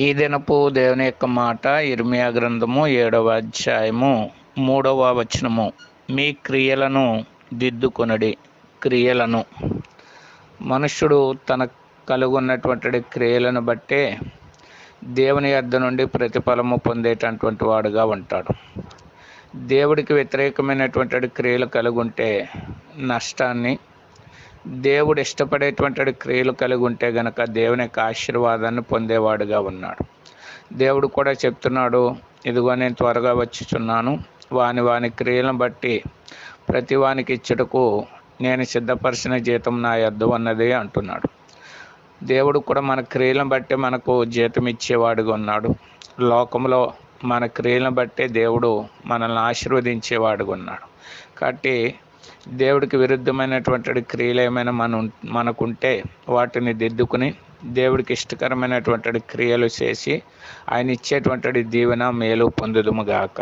ఈ దినపు దేవుని యొక్క మాట ఇర్మియా గ్రంథము 7వ అధ్యాయము 3వ వచనము. మీ క్రియలను దిద్దుకొనుడి. క్రియలను మనుష్యుడు తన కలుగున్నటువంటి క్రియలను బట్టే దేవుని యొద్ద నుండి ప్రతిఫలము పొందేటటువంటి వాడుగా ఉంటాడు. దేవుడికి వ్యతిరేకమైనటువంటి క్రియలు కలుగుంటే నష్టాన్ని, దేవుడు ఇష్టపడేటువంటి క్రియలు కలిగి ఉంటే గనక దేవుని యొక్క ఆశీర్వాదాన్ని పొందేవాడుగా ఉన్నాడు. దేవుడు కూడా చెప్తున్నాడు, ఇదిగో నేను త్వరగా వచ్చుచున్నాను, వాని క్రియలను బట్టి ప్రతి వానికి ఇచ్చుటకు నేను సిద్ధపరిచిన జీతం నా యొద్ద ఉన్నది అంటున్నాడు. దేవుడు కూడా మన క్రియలను బట్టి మనకు జీతం ఇచ్చేవాడుగా ఉన్నాడు. లోకంలో మన క్రియలను బట్టే దేవుడు మనల్ని ఆశీర్వదించేవాడుగా ఉన్నాడు. కాబట్టి దేవుడికి విరుద్ధమైనటువంటి క్రియలు ఏమైనా మనకుంటే వాటిని దిద్దుకుని దేవుడికి ఇష్టకరమైనటువంటి క్రియలు చేసి ఆయన ఇచ్చేటువంటి దీవెన మేలు పొందుదుముగాక.